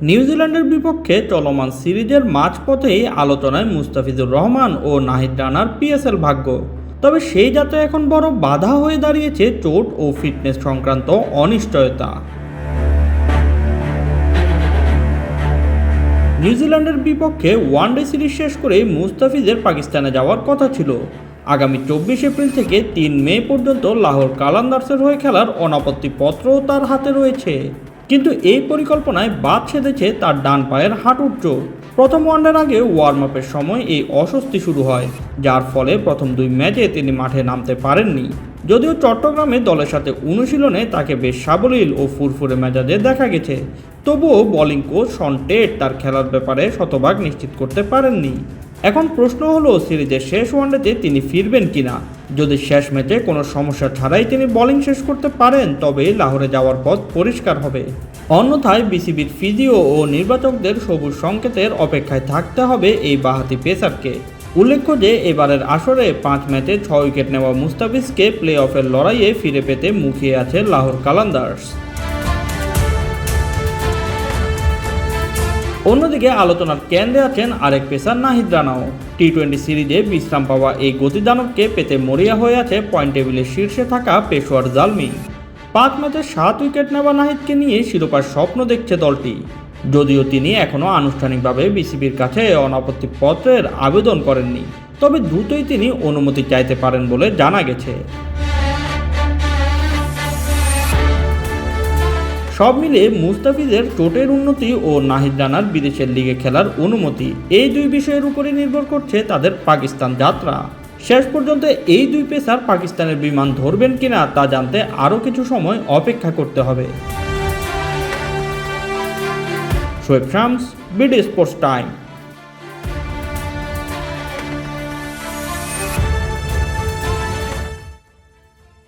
নিউজিল্যান্ডের বিপক্ষে চলমান সিরিজের মাঝপথেই আলোচনায় মুস্তাফিজুর রহমান ও নাহিদ রানার পিএসএল ভাগ্য। তবে সেই যাত্রা এখন বড় বাধা হয়ে দাঁড়িয়েছে চোট ও ফিটনেস সংক্রান্ত অনিশ্চয়তা। নিউজিল্যান্ডের বিপক্ষে ওয়ানডে সিরিজ শেষ করে মুস্তাফিজের পাকিস্তানে যাওয়ার কথা ছিল। আগামী 24 এপ্রিল থেকে 3 মে পর্যন্ত লাহোর কালান্দার্সের হয়ে খেলার অনাপত্তিপত্রও তার হাতে রয়েছে। কিন্তু এই পরিকল্পনায় বাদ সেধেছে তার ডান পায়ের হাঁটুর চোট। প্রথম ওয়ানডের আগে ওয়ার্ম আপের সময় এই অস্বস্তি শুরু হয়, যার ফলে প্রথম 2 ম্যাচে তিনি মাঠে নামতে পারেননি। যদিও চট্টগ্রামে দলের সাথে অনুশীলনে তাকে বেশ সাবলীল ও ফুরফুরে মেজাজে দেখা গেছে, তবুও বোলিং কোচ শন টেট তার খেলার ব্যাপারে শতভাগ নিশ্চিত করতে পারেননি। এখন প্রশ্ন হলো, সিরিজের শেষ ওয়ানডেতে তিনি ফিরবেন কিনা। যদি শেষ ম্যাচে কোনো সমস্যা ছাড়াই তিনি বোলিং শেষ করতে পারেন, তবে লাহোরে যাওয়ার পথ পরিষ্কার হবে। অন্যথায় বিসিবির ফিজিও ও নির্বাচকদের সবুজ সংকেতের অপেক্ষায় থাকতে হবে এই বাঁহাতি পেসারকে। উল্লেখ্য যে এবারের আসরে 5 ম্যাচে 6 উইকেট নেওয়া মুস্তাফিজকে প্লে অফের লড়াইয়ে ফিরে পেতে মুখিয়ে আছে লাহোর কালান্দার্স। অন্যদিকে আলোচনার কেন্দ্রে আছেন আরেক পেসার নাহিদ রানাও। টি-20 সিরিজে বিশ্রাম পাওয়া এই গতিদানবকে পেতে মরিয়া হয়ে আছে পয়েন্ট টেবিলের শীর্ষে থাকা পেশোয়ার জালমি। 5 ম্যাচে 7 উইকেট নেওয়া নাহিদকে নিয়ে শিরোপার স্বপ্ন দেখছে দলটি। যদিও তিনি এখনও আনুষ্ঠানিকভাবে বিসিবির কাছে অনাপত্তিপত্রের আবেদন করেননি, তবে দ্রুতই তিনি অনুমতি চাইতে পারেন বলে জানা গেছে। সব মিলে মুস্তাফিজের চোটের উন্নতি ও নাহিদ রানার বিদেশের লিগে খেলার অনুমতি, এই দুই বিষয়ের উপরে নির্ভর করছে তাদের পাকিস্তান যাত্রা। শেষ পর্যন্ত এই দুই পেসার পাকিস্তানের বিমান ধরবেন কিনা তা জানতে আরও কিছু সময় অপেক্ষা করতে হবে। Shoaib Shams, BD sports time.